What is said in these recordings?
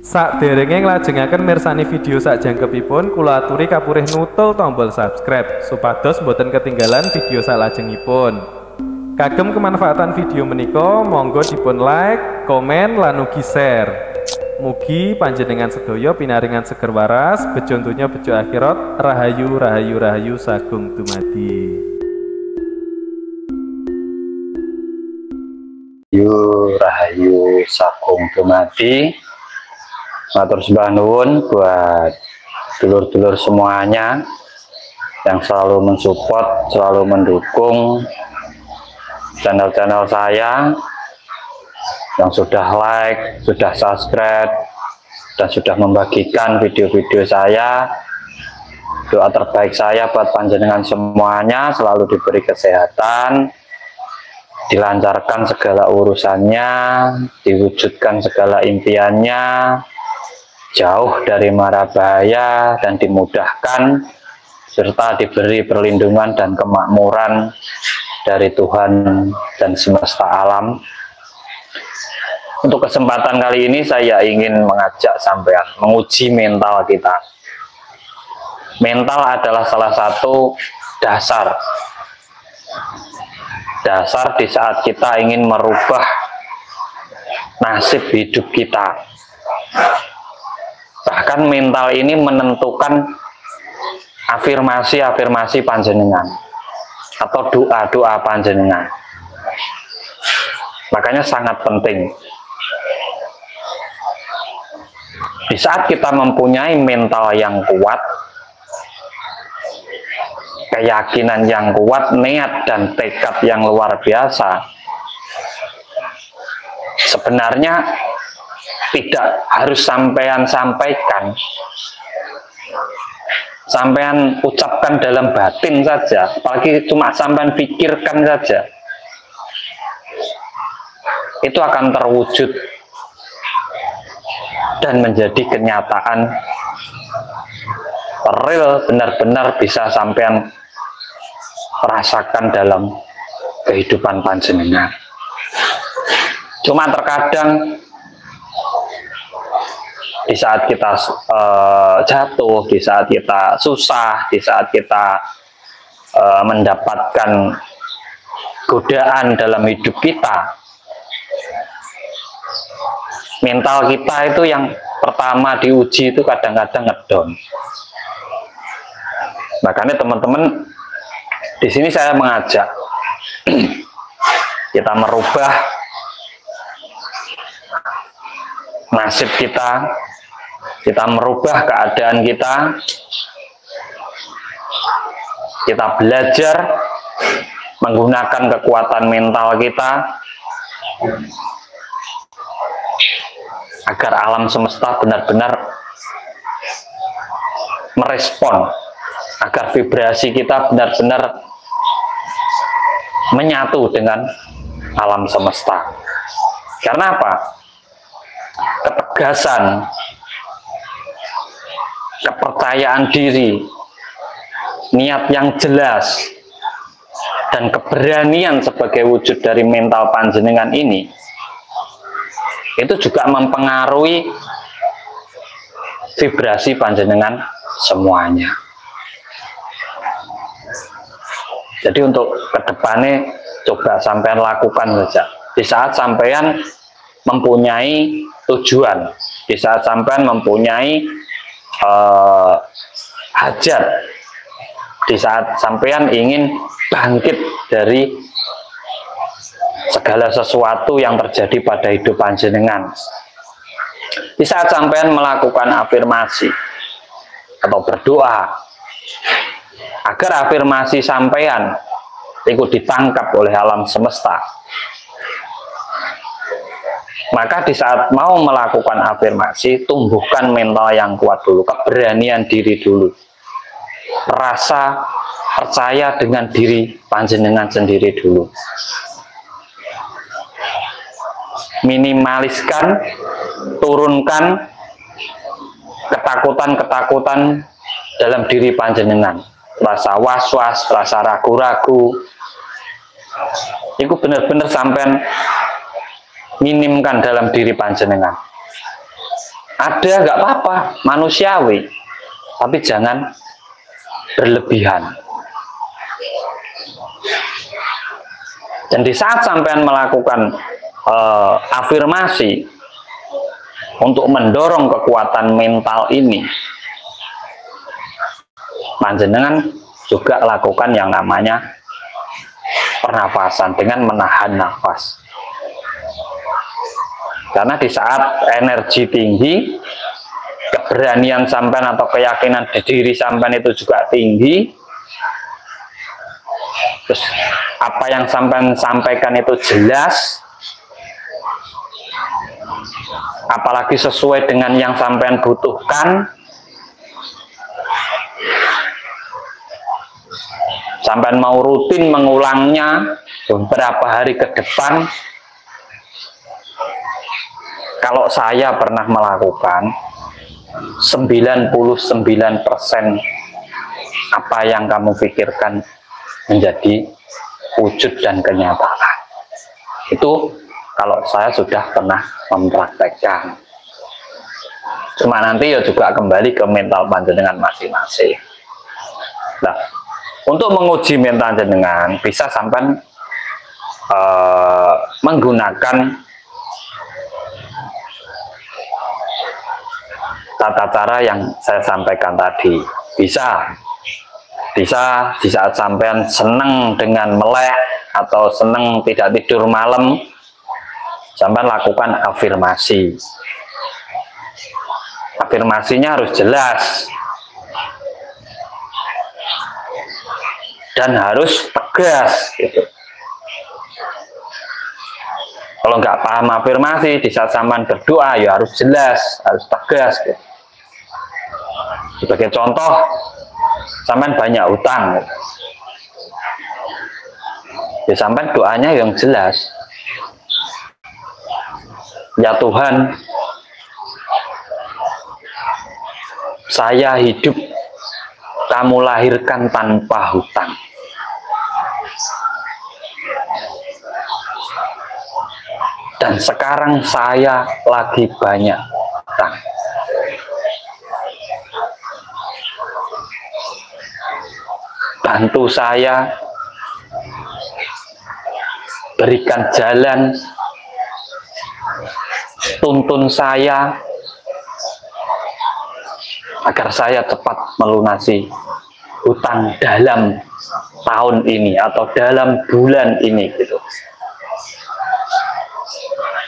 Sakderenge nglajengaken mirsani video sakjangkepipun, kula aturi kapurih nutul tombol subscribe supados boten ketinggalan video salajengipun. Kagem kemanfaatan video menika, monggo dipun like, komen, lan ugi share. Mugi panjenengan sedaya pinaringan seger waras, bejo donya bejo akhirat, rahayu rahayu rahayu sagung dumadi. Rahayu sagung dumadi. Matur sembah nuwun buat dulur-dulur semuanya yang selalu mensupport, selalu mendukung channel-channel saya, yang sudah like, sudah subscribe, dan sudah membagikan video-video saya. Doa terbaik saya buat panjenengan semuanya selalu diberi kesehatan, dilancarkan segala urusannya, diwujudkan segala impiannya, jauh dari mara bahaya, dan dimudahkan serta diberi perlindungan dan kemakmuran dari Tuhan dan semesta alam. Untuk kesempatan kali ini saya ingin mengajak sampean menguji mental kita. Mental adalah salah satu dasar di saat kita ingin merubah nasib hidup kita. Bahkan mental ini menentukan afirmasi-afirmasi panjenengan atau doa-doa panjenengan. Makanya sangat penting. Di saat kita mempunyai mental yang kuat, keyakinan yang kuat, niat dan tekad yang luar biasa, sebenarnya tidak harus sampean sampaikan, sampean ucapkan dalam batin saja, apalagi cuma sampean pikirkan saja, itu akan terwujud dan menjadi kenyataan real, benar-benar bisa sampean rasakan dalam kehidupan panjenengan. Cuma terkadang di saat kita jatuh, di saat kita susah, di saat kita mendapatkan godaan dalam hidup kita, mental kita itu yang pertama diuji itu kadang-kadang ngedown. Makanya teman-teman, di sini saya mengajak kita merubah nasib kita merubah keadaan kita belajar menggunakan kekuatan mental kita agar alam semesta benar-benar merespon, agar vibrasi kita benar-benar menyatu dengan alam semesta. Karena apa? Ketegasan, kepercayaan diri, niat yang jelas, dan keberanian sebagai wujud dari mental panjenengan ini, itu juga mempengaruhi vibrasi panjenengan semuanya. Jadi untuk kedepannya coba sampean lakukan saja. Di saat sampean mempunyai tujuan, di saat sampean mempunyai hajat, di saat sampean ingin bangkit dari segala sesuatu yang terjadi pada hidup panjenengan, di saat sampean melakukan afirmasi atau berdoa agar afirmasi sampean ikut ditangkap oleh alam semesta, maka di saat mau melakukan afirmasi, tumbuhkan mental yang kuat dulu, keberanian diri dulu, rasa percaya dengan diri panjenengan sendiri dulu. Minimaliskan, turunkan ketakutan-ketakutan dalam diri panjenengan, rasa was-was, rasa ragu-ragu, itu benar-benar sampean minimkan dalam diri panjenengan. Ada, nggak apa-apa, manusiawi, tapi jangan berlebihan. Dan di saat sampean melakukan afirmasi untuk mendorong kekuatan mental ini, panjenengan juga lakukan yang namanya pernafasan dengan menahan nafas. Karena di saat energi tinggi, keberanian sampean atau keyakinan di diri sampean itu juga tinggi, terus apa yang sampean sampaikan itu jelas, apalagi sesuai dengan yang sampean butuhkan, sampean mau rutin mengulangnya beberapa hari ke depan. Kalau saya pernah melakukan, 99% apa yang kamu pikirkan menjadi wujud dan kenyataan. Itu kalau saya sudah pernah mempraktekkan. Cuma nanti ya juga kembali ke mental panjenengan masing-masing. Nah, untuk menguji mental panjenengan bisa sampai menggunakan tata cara yang saya sampaikan tadi. Bisa di saat sampean seneng dengan melek atau seneng tidak tidur malam, sampean lakukan afirmasi. Afirmasinya harus jelas dan harus tegas gitu. Kalau nggak paham afirmasi, di saat sampean berdoa ya harus jelas, harus tegas gitu. Sebagai contoh, sampean banyak utang, ya sampean doanya yang jelas. Ya Tuhan, saya hidup kamu lahirkan tanpa hutang. Dan sekarang saya lagi banyak hutang. Bantu saya, berikan jalan, tuntun saya, agar saya cepat melunasi hutang dalam tahun ini atau dalam bulan ini gitu.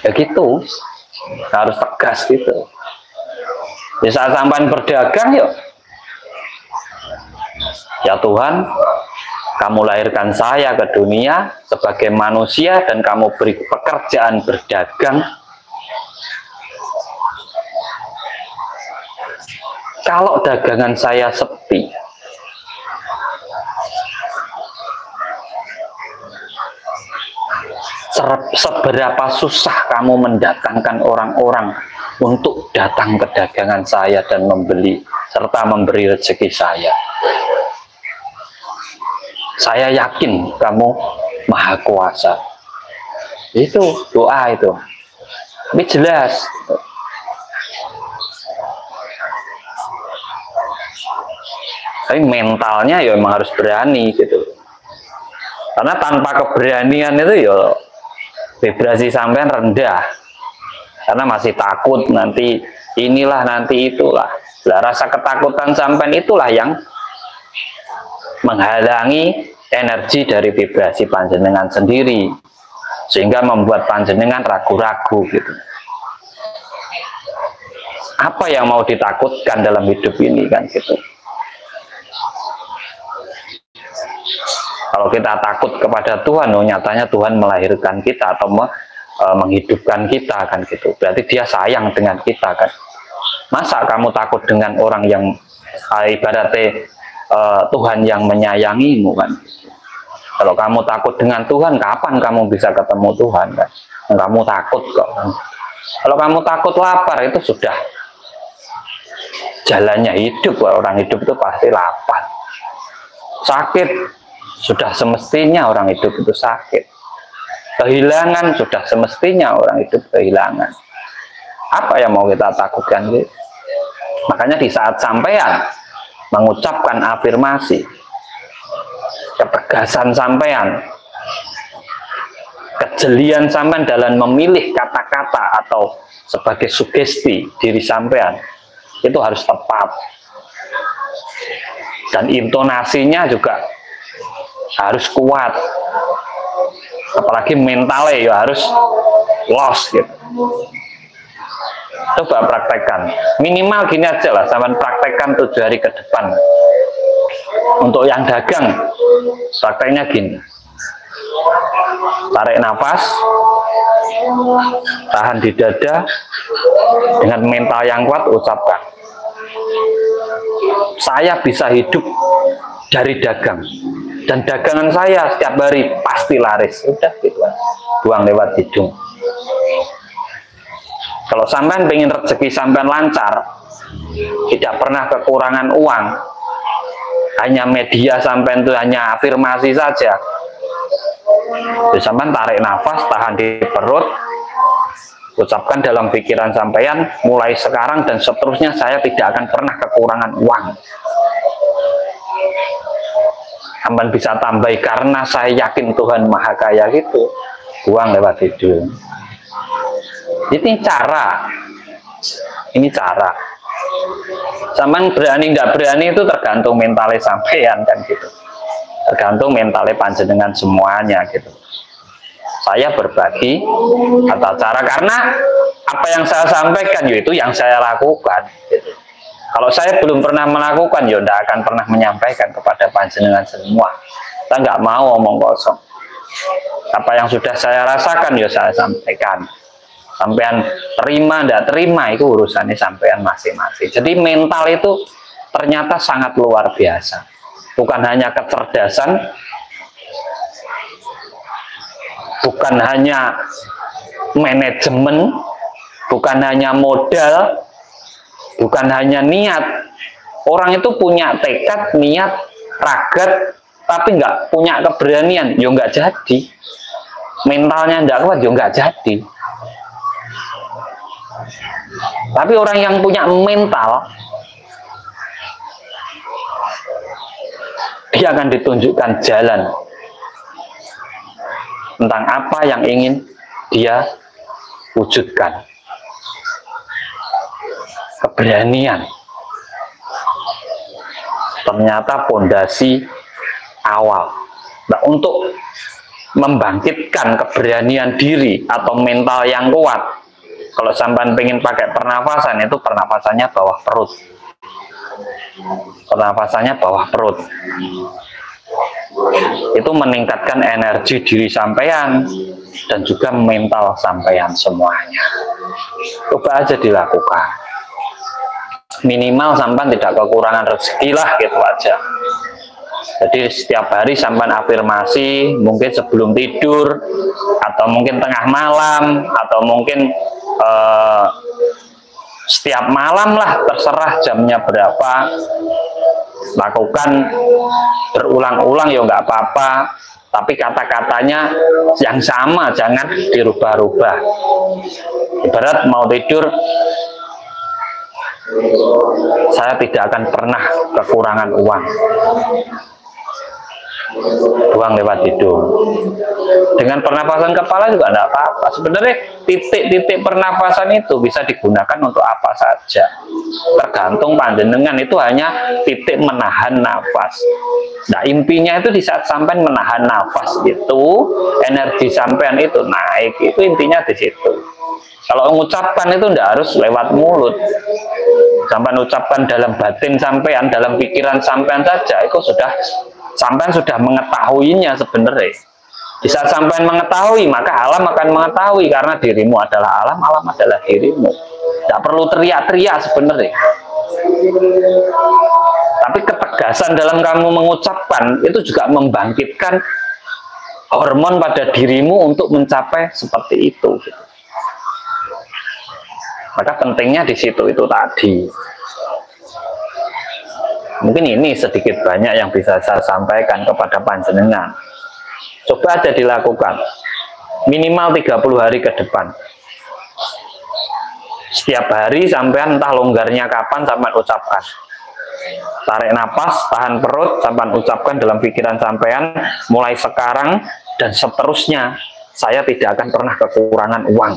Ya gitu, harus tegas gitu. Di saat sampai berdagang yuk, ya Tuhan, kamu lahirkan saya ke dunia sebagai manusia dan kamu beri pekerjaan berdagang. Kalau dagangan saya sepi, seberapa susah kamu mendatangkan orang-orang untuk datang ke dagangan saya dan membeli serta memberi rezeki saya. Saya yakin kamu maha kuasa. Itu doa itu. Ini jelas. Tapi mentalnya ya memang harus berani gitu. Karena tanpa keberanian itu ya vibrasi sampean rendah. Karena masih takut nanti inilah nanti itulah. Lah rasa ketakutan sampean itulah yang menghalangi energi dari vibrasi panjenengan sendiri, sehingga membuat panjenengan ragu-ragu gitu. Apa yang mau ditakutkan dalam hidup ini kan gitu. Kalau kita takut kepada Tuhan, oh nyatanya Tuhan melahirkan kita atau menghidupkan kita kan gitu. Berarti dia sayang dengan kita kan. Masa kamu takut dengan orang yang ibaratnya Tuhan yang menyayangimu kan. Kalau kamu takut dengan Tuhan, kapan kamu bisa ketemu Tuhan kan? Kamu takut kok. Kalau kamu takut lapar, itu sudah jalannya hidup. Orang hidup itu pasti lapar. Sakit, sudah semestinya orang hidup itu sakit. Kehilangan, sudah semestinya orang hidup kehilangan. Apa yang mau kita takutkan gitu? Makanya di saat sampean mengucapkan afirmasi, ketegasan sampean, kejelian sampean dalam memilih kata-kata atau sebagai sugesti diri sampean, itu harus tepat. Dan intonasinya juga harus kuat. Apalagi mentalnya ya harus los gitu. Coba praktekkan, minimal gini aja lah, sampean praktekkan 7 hari ke depan. Untuk yang dagang, prakteknya gini: tarik nafas, tahan di dada, dengan mental yang kuat ucapkan, saya bisa hidup dari dagang, dan dagangan saya setiap hari pasti laris. Udah gitu, buang lewat hidung. Kalau sampean pengen rezeki sampean lancar, tidak pernah kekurangan uang, hanya media sampean itu hanya afirmasi saja, jadi sampean tarik nafas, tahan di perut, ucapkan dalam pikiran sampean, mulai sekarang dan seterusnya saya tidak akan pernah kekurangan uang. Sampean bisa tambah, karena saya yakin Tuhan Maha Kaya gitu, buang lewat hidung. Ini cara, Sampean berani nggak berani itu tergantung mentalnya sampean kan gitu, tergantung mentalnya panjenengan semuanya gitu. Saya berbagi tata cara karena apa yang saya sampaikan yaitu yang saya lakukan gitu. Kalau saya belum pernah melakukan, ya tidak akan pernah menyampaikan kepada panjenengan semua. Saya nggak mau omong kosong. Apa yang sudah saya rasakan ya saya sampaikan. Sampean terima tidak terima itu urusannya sampean masing-masing. Jadi mental itu ternyata sangat luar biasa. Bukan hanya kecerdasan, bukan hanya manajemen, bukan hanya modal, bukan hanya niat. Orang itu punya tekad, niat, ragat, tapi nggak punya keberanian, ya nggak jadi. Mentalnya nggak kuat, ya nggak jadi. Tapi orang yang punya mental, dia akan ditunjukkan jalan tentang apa yang ingin dia wujudkan. Keberanian ternyata pondasi awal. Nah, untuk membangkitkan keberanian diri atau mental yang kuat, kalau sampean pengen pakai pernafasan, itu pernafasannya bawah perut. Pernafasannya bawah perut. Itu meningkatkan energi diri sampean dan juga mental sampean semuanya. Coba aja dilakukan. Minimal sampean tidak kekurangan rezeki lah, gitu aja. Jadi setiap hari sampean afirmasi, mungkin sebelum tidur, atau mungkin tengah malam, atau mungkin setiap malam lah, terserah jamnya berapa. Lakukan berulang-ulang ya nggak apa-apa, tapi kata-katanya yang sama, jangan dirubah-rubah. Ibarat mau tidur, saya tidak akan pernah kekurangan uang, buang lewat hidung. Dengan pernapasan kepala juga tidak apa-apa. Sebenarnya titik-titik pernapasan itu bisa digunakan untuk apa saja, tergantung panjenengan. Itu hanya titik menahan nafas. Nah, intinya itu di saat sampai menahan nafas itu, energi sampean itu naik. Itu intinya di situ. Kalau mengucapkan itu tidak harus lewat mulut. Sampean ucapkan dalam batin sampean, dalam pikiran sampean saja, itu sudah sampean sudah mengetahuinya sebenarnya. Di saat sampean mengetahui, maka alam akan mengetahui, karena dirimu adalah alam, alam adalah dirimu. Tidak perlu teriak-teriak sebenarnya. Tapi ketegasan dalam kamu mengucapkan itu juga membangkitkan hormon pada dirimu untuk mencapai seperti itu. Maka pentingnya di situ itu tadi. Mungkin ini sedikit banyak yang bisa saya sampaikan kepada panjenengan. Coba aja dilakukan. Minimal 30 hari ke depan. Setiap hari sampean entah longgarnya kapan sampean ucapkan. Tarik napas, tahan perut, sampean ucapkan dalam pikiran sampean, mulai sekarang dan seterusnya saya tidak akan pernah kekurangan uang.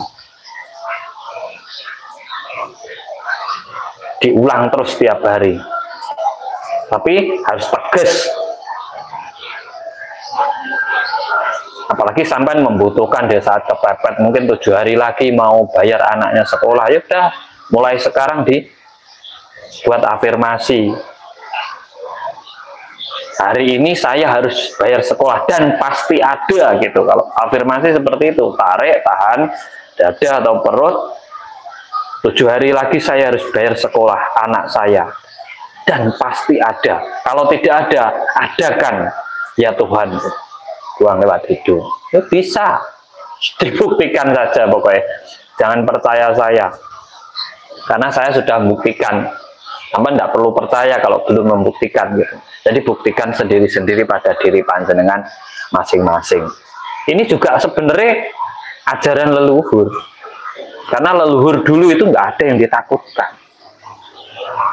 Diulang terus setiap hari. Tapi harus tegas. Apalagi sampai membutuhkan di saat kepepet, mungkin 7 hari lagi mau bayar anaknya sekolah, ya udah mulai sekarang dibuat afirmasi. Hari ini saya harus bayar sekolah dan pasti ada gitu. Kalau afirmasi seperti itu, tarik, tahan, dada atau perut. 7 hari lagi saya harus bayar sekolah anak saya dan pasti ada. Kalau tidak ada, adakan ya Tuhan. Uang lewat hidung, ya bisa dibuktikan saja pokoknya. Jangan percaya saya, karena saya sudah membuktikan. Sampai tidak perlu percaya kalau belum membuktikan gitu. Jadi buktikan sendiri-sendiri pada diri panjenengan masing-masing. Ini juga sebenarnya ajaran leluhur, karena leluhur dulu itu nggak ada yang ditakutkan.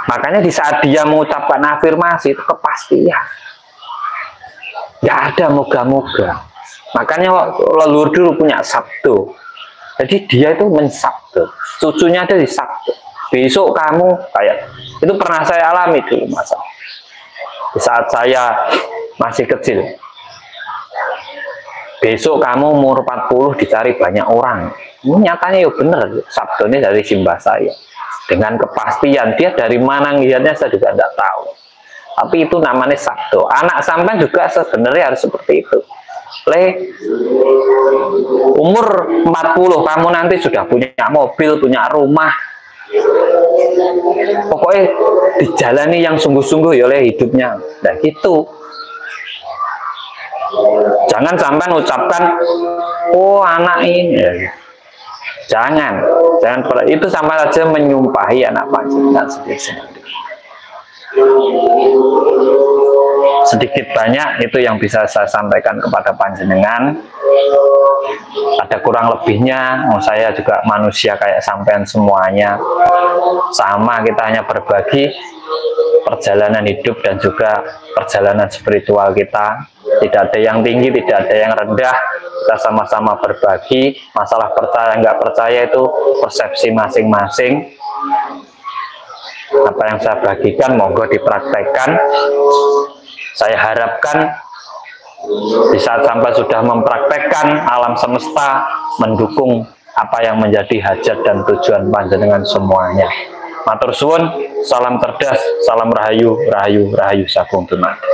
Makanya di saat dia mengucapkan afirmasi itu kepastian. Nggak ada moga-moga. Makanya leluhur dulu punya sabdo. Jadi dia itu mensabdo. Cucunya ada di sabdo. Besok kamu kayak itu pernah saya alami dulu masa. Di saat saya masih kecil. Besok kamu umur 40 dicari banyak orang. Ini nyatanya ya bener. Sabdonya dari simbah saya. Dengan kepastian dia dari mana ngelihatnya saya juga tidak tahu. Tapi itu namanya sabdo. Anak sampean juga sebenarnya harus seperti itu. Umur 40 kamu nanti sudah punya mobil, punya rumah. Pokoknya dijalani yang sungguh-sungguh ya oleh hidupnya. Nah gitu. Jangan sampai ucapkan, oh anak ini. Jangan itu sama saja menyumpahi anak panjenengan sendiri-sendiri. Sedikit banyak itu yang bisa saya sampaikan kepada panjenengan. Ada kurang lebihnya, saya juga manusia kayak sampean semuanya. Sama, kita hanya berbagi perjalanan hidup dan juga perjalanan spiritual kita. Tidak ada yang tinggi, tidak ada yang rendah. Kita sama-sama berbagi. Masalah percaya nggak percaya itu persepsi masing-masing. Apa yang saya bagikan monggo dipraktekkan. Saya harapkan di saat sampai sudah mempraktekkan, alam semesta mendukung apa yang menjadi hajat dan tujuan panjenengan semuanya. Matur suwun, salam cerdas, salam rahayu, rahayu, rahayu sagung dumadi.